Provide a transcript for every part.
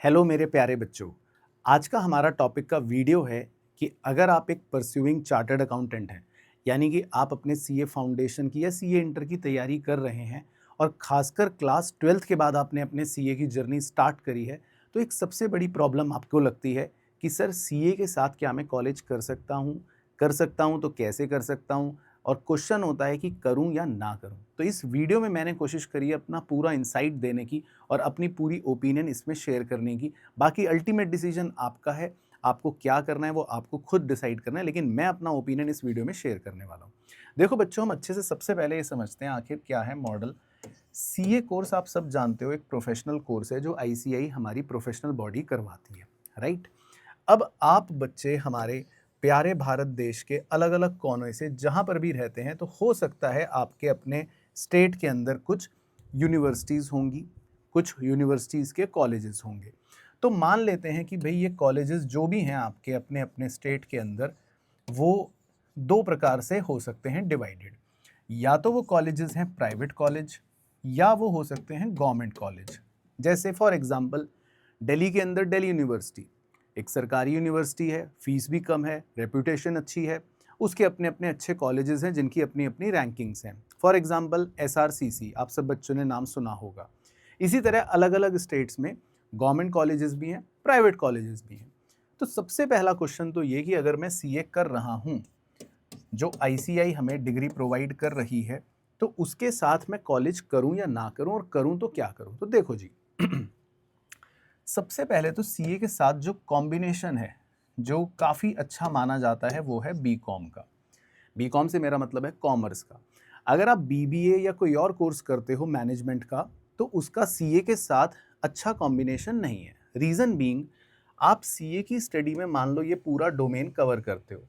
Hello मेरे प्यारे बच्चों। आज का हमारा टॉपिक का वीडियो है कि अगर आप एक परस्यूइंग चार्टर्ड अकाउंटेंट हैं, यानी कि आप अपने सीए फाउंडेशन की या सीए इंटर की तैयारी कर रहे हैं और खासकर क्लास 12th के बाद आपने अपने सीए की जर्नी स्टार्ट करी है, तो एक सबसे बड़ी प्रॉब्लम आपको लगती है कि सर सीए के साथ क्या मैं कॉलेज कर सकता हूँ तो कैसे कर सकता हूँ, और क्वेश्चन होता है कि करूँ या ना करूँ। तो इस वीडियो में मैंने कोशिश करी है अपना पूरा इंसाइट देने की और अपनी पूरी ओपिनियन इसमें शेयर करने की। बाकी अल्टीमेट डिसीजन आपका है, आपको क्या करना है वो आपको खुद डिसाइड करना है, लेकिन मैं अपना ओपिनियन इस वीडियो में शेयर करने वाला हूँ। देखो बच्चों, हम अच्छे से सबसे पहले ये समझते हैं आखिर क्या है मॉडल। सीए कोर्स आप सब जानते हो एक प्रोफेशनल कोर्स है जो आईसीआई हमारी प्रोफेशनल बॉडी करवाती है, राइट। अब आप बच्चे हमारे प्यारे भारत देश के अलग अलग कोनों से जहाँ पर भी रहते हैं, तो हो सकता है आपके अपने स्टेट के अंदर कुछ यूनिवर्सिटीज़ होंगी, कुछ यूनिवर्सिटीज़ के कॉलेजेस होंगे। तो मान लेते हैं कि भाई ये कॉलेजेस जो भी हैं आपके अपने अपने स्टेट के अंदर, वो दो प्रकार से हो सकते हैं डिवाइडेड। या तो वो कॉलेजेस हैं प्राइवेट कॉलेज, या वो हो सकते हैं गवर्नमेंट कॉलेज। जैसे फॉर एग्जांपल दिल्ली के अंदर दिल्ली यूनिवर्सिटी एक सरकारी यूनिवर्सिटी है, फीस भी कम है, रेपुटेशन अच्छी है, उसके अपने अपने अच्छे कॉलेजेस हैं जिनकी अपनी अपनी रैंकिंग्स हैं। फॉर एग्जांपल एसआरसीसी, आप सब बच्चों ने नाम सुना होगा। इसी तरह अलग अलग स्टेट्स में गवर्नमेंट कॉलेजेस भी हैं, प्राइवेट कॉलेजेस भी हैं। तो सबसे पहला क्वेश्चन तो ये कि अगर मैं सीए कर रहा हूँ, जो आईसीआई हमें डिग्री प्रोवाइड कर रही है, तो उसके साथ मैं कॉलेज करूं या ना करूं, और करूं तो क्या करूं। तो देखो जी, सबसे पहले तो सीए के साथ जो कॉम्बिनेशन है, जो काफ़ी अच्छा माना जाता है, वो है बीकॉम का। बीकॉम से मेरा मतलब है कॉमर्स का। अगर आप बीबीए या कोई और कोर्स करते हो मैनेजमेंट का, तो उसका सीए के साथ अच्छा कॉम्बिनेशन नहीं है। रीज़न बीइंग, आप सीए की स्टडी में मान लो ये पूरा डोमेन कवर करते हो।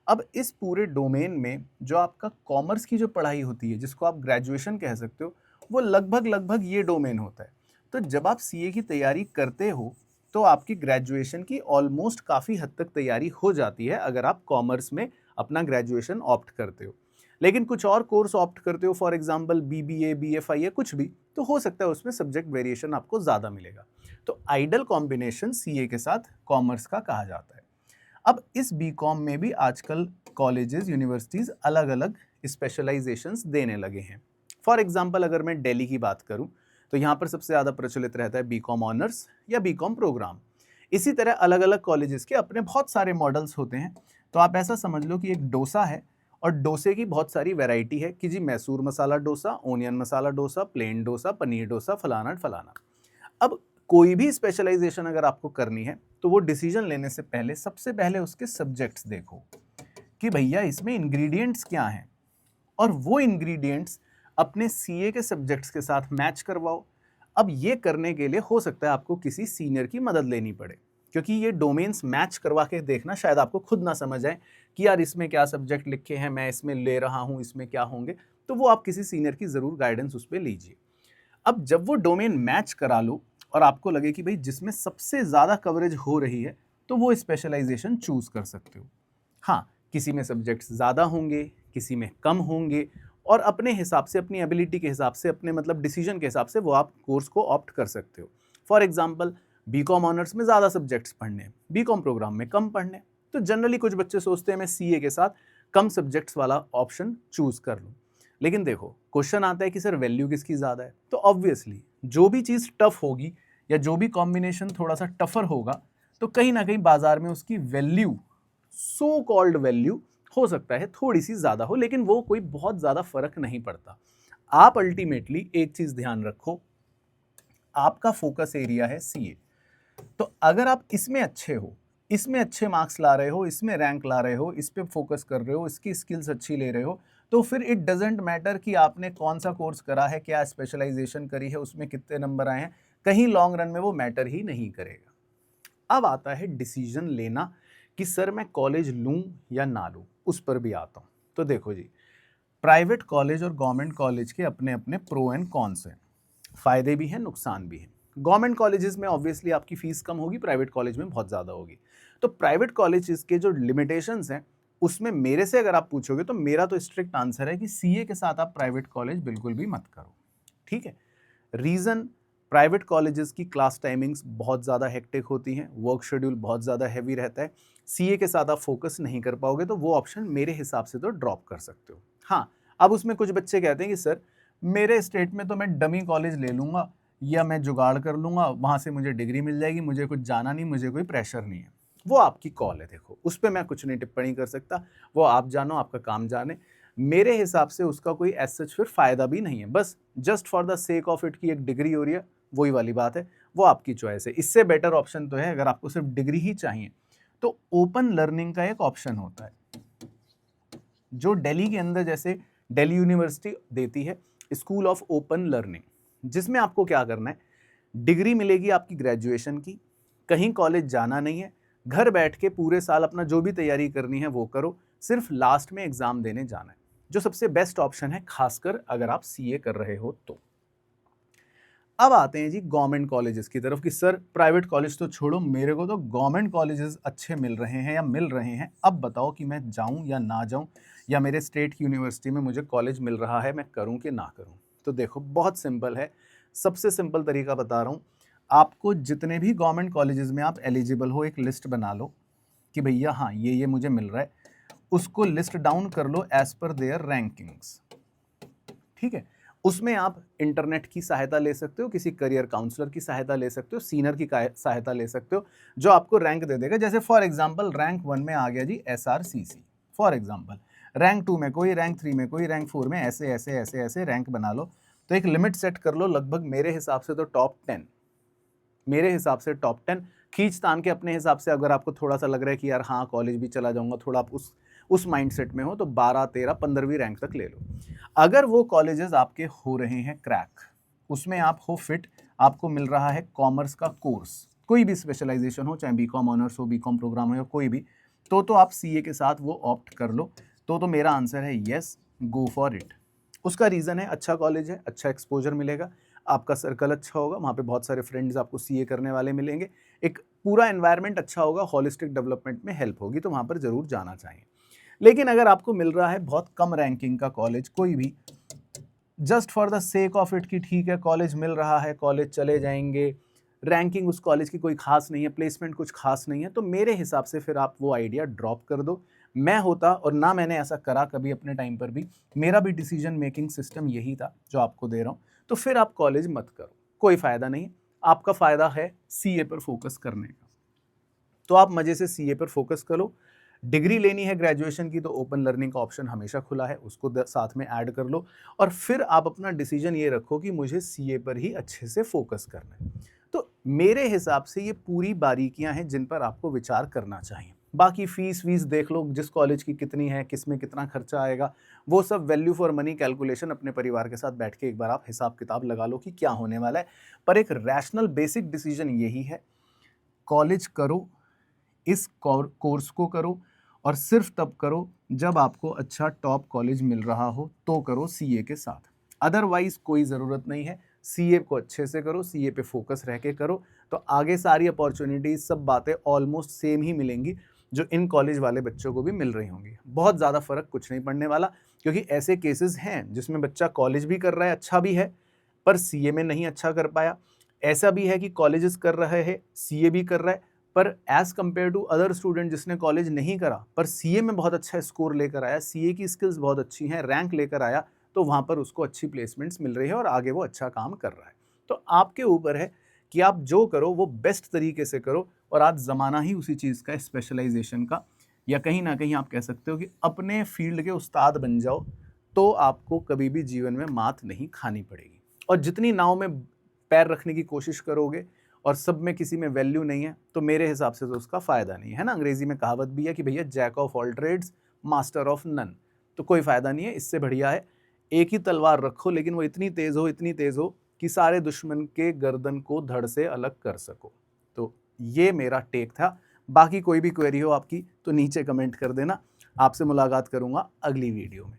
अब इस पूरे डोमेन में जो आपका कॉमर्स की जो पढ़ाई होती है, जिसको आप ग्रेजुएशन कह सकते हो, वो लगभग लगभग ये डोमेन होता है। तो जब आप सीए की तैयारी करते हो, तो आपकी ग्रेजुएशन की ऑलमोस्ट काफ़ी हद तक तैयारी हो जाती है अगर आप कॉमर्स में अपना ग्रेजुएशन ऑप्ट करते हो। लेकिन कुछ और कोर्स ऑप्ट करते हो, फॉर एग्जांपल बीबीए, बीएफआई या कुछ भी, तो हो सकता है उसमें सब्जेक्ट वेरिएशन आपको ज़्यादा मिलेगा। तो आइडल कॉम्बिनेशन सीए के साथ कॉमर्स का कहा जाता है। अब इस बीकॉम में भी आजकल कॉलेजेस, यूनिवर्सिटीज़ अलग अलग स्पेशलाइजेशंस देने लगे हैं। फॉर एग्जांपल अगर मैं दिल्ली की बात करूं, तो यहाँ पर सबसे ज़्यादा प्रचलित रहता है बीकॉम ऑनर्स या बीकॉम प्रोग्राम। इसी तरह अलग अलग कॉलेजेस के अपने बहुत सारे मॉडल्स होते हैं। तो आप ऐसा समझ लो कि एक डोसा है, और डोसे की बहुत सारी वैरायटी है कि जी मैसूर मसाला डोसा, ओनियन मसाला डोसा, प्लेन डोसा, पनीर डोसा, फलाना फलाना। अब कोई भी स्पेशलाइजेशन अगर आपको करनी है, तो वो डिसीजन लेने से पहले सबसे पहले उसके सब्जेक्ट्स देखो कि भैया इसमें इंग्रेडिएंट्स क्या हैं, और वो इंग्रेडिएंट्स अपने सीए के सब्जेक्ट्स के साथ मैच करवाओ। अब ये करने के लिए हो सकता है आपको किसी सीनियर की मदद लेनी पड़े, क्योंकि ये डोमेन्स मैच करवा के देखना शायद आपको खुद ना समझ आए कि यार इसमें क्या सब्जेक्ट लिखे हैं, मैं इसमें ले रहा हूँ, इसमें क्या होंगे। तो वो आप किसी सीनियर की ज़रूर गाइडेंस उस पर लीजिए। अब जब वो डोमेन मैच करा लो और आपको लगे कि भाई जिसमें सबसे ज़्यादा कवरेज हो रही है, तो वो स्पेशलाइजेशन चूज़ कर सकते हो। हाँ, किसी में सब्जेक्ट्स ज़्यादा होंगे, किसी में कम होंगे, और अपने हिसाब से, अपनी एबिलिटी के हिसाब से, अपने मतलब डिसीजन के हिसाब से वो आप कोर्स को ऑप्ट कर सकते हो। फॉर एग्जांपल बीकॉम ऑनर्स में ज़्यादा सब्जेक्ट्स पढ़ने हैं, बीकॉम प्रोग्राम में कम पढ़ने हैं। तो जनरली कुछ बच्चे सोचते हैं मैं सीए के साथ कम सब्जेक्ट्स वाला ऑप्शन चूज़ कर लूँ। लेकिन देखो, क्वेश्चन आता है कि सर वैल्यू किसकी ज़्यादा है, तो ऑब्वियसली जो भी चीज़ टफ होगी या जो भी कॉम्बिनेशन थोड़ा सा टफर होगा, तो कहीं ना कहीं बाजार में उसकी वैल्यू, सो कॉल्ड वैल्यू, हो सकता है थोड़ी सी ज़्यादा हो, लेकिन वो कोई बहुत ज़्यादा फर्क नहीं पड़ता। आप अल्टीमेटली एक चीज़ ध्यान रखो, आपका फोकस एरिया है सीए। तो अगर आप इसमें अच्छे हो, इसमें अच्छे मार्क्स ला रहे हो, इसमें रैंक ला रहे हो, इस पे फोकस कर रहे हो, इसकी स्किल्स अच्छी ले रहे हो, तो फिर इट डजेंट मैटर कि आपने कौन सा कोर्स करा है, क्या स्पेशलाइजेशन करी है, उसमें कितने नंबर आए हैं, कहीं लॉन्ग रन में वो मैटर ही नहीं करेगा। अब आता है डिसीजन लेना कि सर मैं कॉलेज लूं या ना लूं, उस पर भी आता हूं। तो देखो जी, प्राइवेट कॉलेज और गवर्नमेंट कॉलेज के अपने अपने प्रो एंड कॉन्स हैं, फायदे भी हैं, नुकसान भी हैं। गवर्नमेंट कॉलेजेस में ऑब्वियसली आपकी फीस कम होगी, प्राइवेट कॉलेज में बहुत ज़्यादा होगी। तो प्राइवेट कॉलेजेस के जो लिमिटेशंस हैं, उसमें मेरे से अगर आप पूछोगे, तो मेरा तो स्ट्रिक्ट आंसर है कि सीए के साथ आप प्राइवेट कॉलेज बिल्कुल भी मत करो। ठीक है। रीज़न प्राइवेट कॉलेजेस की क्लास टाइमिंग्स बहुत ज़्यादा हेक्टिक होती हैं, वर्क शेड्यूल बहुत ज़्यादा हैवी रहता है, सीए के साथ आप फोकस नहीं कर पाओगे, तो वो ऑप्शन मेरे हिसाब से तो ड्रॉप कर सकते हो। हाँ, अब उसमें कुछ बच्चे कहते हैं कि सर मेरे स्टेट में तो मैं डमी कॉलेज ले लूँगा या मैं जुगाड़ कर लूँगा, वहाँ से मुझे डिग्री मिल जाएगी, मुझे कुछ जाना नहीं, मुझे कोई प्रेशर नहीं है। वो आपकी कॉल है, देखो उस पर मैं कुछ नहीं टिप्पणी कर सकता, वो आप जानो, आपका काम जाने। मेरे हिसाब से उसका कोई एज सच फिर फ़ायदा भी नहीं है, बस just for the sake of it की एक डिग्री हो रही है, वही वाली बात है, वो आपकी चॉइस है। इससे बेटर ऑप्शन तो है, अगर आपको सिर्फ डिग्री ही चाहिए तो ओपन लर्निंग का एक ऑप्शन होता है जो दिल्ली के अंदर जैसे दिल्ली यूनिवर्सिटी देती है, स्कूल ऑफ ओपन लर्निंग, जिसमें आपको क्या करना है, डिग्री मिलेगी आपकी ग्रेजुएशन की, कहीं कॉलेज जाना नहीं है, घर बैठ के पूरे साल अपना जो भी तैयारी करनी है वो करो, सिर्फ लास्ट में एग्जाम देने जाना है, जो सबसे बेस्ट ऑप्शन है, खासकर अगर आप सीए कर रहे हो तो। अब आते हैं जी गवर्नमेंट कॉलेजेस की तरफ कि सर प्राइवेट कॉलेज तो छोड़ो, मेरे को तो गवर्नमेंट कॉलेजेस अच्छे मिल रहे हैं या मिल रहे हैं, अब बताओ कि मैं जाऊं या ना जाऊं, या मेरे स्टेट की यूनिवर्सिटी में मुझे कॉलेज मिल रहा है, मैं करूं कि ना करूं। तो देखो बहुत सिंपल है, सबसे सिंपल तरीका बता रहा हूं, आपको जितने भी गवर्नमेंट कॉलेजेस में आप एलिजिबल हो एक लिस्ट बना लो कि भैया हाँ ये मुझे मिल रहा है, उसको लिस्ट डाउन कर लो एज पर देयर रैंकिंग्स। ठीक है, उसमें आप इंटरनेट की सहायता ले सकते हो, किसी करियर काउंसलर की सहायता ले सकते हो, सीनियर की सहायता ले सकते हो, जो आपको रैंक दे देगा। जैसे फॉर एग्जांपल रैंक 1 में आ गया जी एसआरसीसी, फॉर एग्जांपल रैंक 2 में कोई, रैंक 3 में कोई, रैंक 4 में ऐसे ऐसे ऐसे ऐसे रैंक बना लो। तो एक लिमिट सेट कर लो, लगभग मेरे हिसाब से तो टॉप 10, मेरे हिसाब से टॉप 10 खींच तान के अपने हिसाब से, अगर आपको थोड़ा सा लग रहा है कि यार हाँ कॉलेज भी चला जाऊंगा, थोड़ा आप उस माइंडसेट में हो, तो 12, 13, 15वीं रैंक तक ले लो। अगर वो कॉलेजेस आपके हो रहे हैं क्रैक, उसमें आप हो फिट, आपको मिल रहा है कॉमर्स का कोर्स, कोई भी स्पेशलाइजेशन हो, चाहे बीकॉम ऑनर्स हो, बीकॉम प्रोग्राम हो या कोई भी, तो आप सीए के साथ वो ऑप्ट कर लो। तो मेरा आंसर है यस, गो फॉर इट। उसका रीज़न है अच्छा कॉलेज है, अच्छा एक्सपोजर मिलेगा, आपका सर्कल अच्छा होगा, वहाँ पे बहुत सारे फ्रेंड्स आपको सीए करने वाले मिलेंगे, एक पूरा एनवायरनमेंट अच्छा होगा, होलिस्टिक डेवलपमेंट में हेल्प होगी, तो वहाँ पर ज़रूर जाना चाहिए। लेकिन अगर आपको मिल रहा है बहुत कम रैंकिंग का कॉलेज कोई भी, just for the sake of it कि ठीक है कॉलेज मिल रहा है, कॉलेज चले जाएंगे, रैंकिंग उस कॉलेज की कोई खास नहीं है, प्लेसमेंट कुछ खास नहीं है, तो मेरे हिसाब से फिर आप वो आइडिया ड्रॉप कर दो। मैं होता, और ना मैंने ऐसा करा कभी अपने टाइम पर भी, मेरा भी डिसीजन मेकिंग सिस्टम यही था जो आपको दे रहा हूँ, तो फिर आप कॉलेज मत करो, कोई फ़ायदा नहीं। आपका फ़ायदा है सीए पर फोकस करने का, तो आप मज़े से सीए पर फोकस करो। डिग्री लेनी है ग्रेजुएशन की तो ओपन लर्निंग का ऑप्शन हमेशा खुला है, उसको साथ में ऐड कर लो, और फिर आप अपना डिसीजन ये रखो कि मुझे सीए पर ही अच्छे से फोकस करना है। तो मेरे हिसाब से ये पूरी बारीकियां हैं जिन पर आपको विचार करना चाहिए। बाकी फीस वीस देख लो, जिस कॉलेज की कितनी है, किस में कितना खर्चा आएगा, वो सब वैल्यू फॉर मनी कैलकुलेशन अपने परिवार के साथ बैठ के एक बार आप हिसाब किताब लगा लो कि क्या होने वाला है। पर एक रैशनल बेसिक डिसीजन यही है, कॉलेज करो, इस कोर्स को करो, और सिर्फ तब करो जब आपको अच्छा टॉप कॉलेज मिल रहा हो, तो करो सीए के साथ, अदरवाइज कोई ज़रूरत नहीं है। सीए को अच्छे से करो, सीए पे फोकस रह के करो, तो आगे सारी अपॉर्चुनिटीज, सब बातें ऑलमोस्ट सेम ही मिलेंगी जो इन कॉलेज वाले बच्चों को भी मिल रही होंगी। बहुत ज़्यादा फर्क कुछ नहीं पड़ने वाला, क्योंकि ऐसे केसेस हैं जिसमें बच्चा कॉलेज भी कर रहा है, अच्छा भी है, पर सीए में नहीं अच्छा कर पाया। ऐसा भी है कि कॉलेजेस कर रहे हैं, सीए भी कर रहा है, पर as compare to other student जिसने कॉलेज नहीं करा पर सीए में बहुत अच्छा स्कोर लेकर आया, सीए की स्किल्स बहुत अच्छी हैं, रैंक लेकर आया, तो वहाँ पर उसको अच्छी प्लेसमेंट्स मिल रही है और आगे वो अच्छा काम कर रहा है। तो आपके ऊपर है कि आप जो करो वो बेस्ट तरीके से करो, और आज ज़माना ही उसी चीज़ का, स्पेशलाइजेशन का, या कहीं ना कहीं आप कह सकते हो कि अपने फील्ड के उस्ताद बन जाओ, तो आपको कभी भी जीवन में मात नहीं खानी पड़ेगी। और जितनी नाव में पैर रखने की कोशिश करोगे और सब में किसी में वैल्यू नहीं है, तो मेरे हिसाब से तो उसका फ़ायदा नहीं है ना। अंग्रेजी में कहावत भी है कि भैया jack of all trades master of none, तो कोई फ़ायदा नहीं है। इससे बढ़िया है एक ही तलवार रखो, लेकिन वो इतनी तेज़ हो, इतनी तेज़ हो कि सारे दुश्मन के गर्दन को धड़ से अलग कर सको। तो ये मेरा टेक था। बाकी कोई भी क्वेरी हो आपकी तो नीचे कमेंट कर देना। आपसे मुलाकात करूँगा अगली वीडियो में।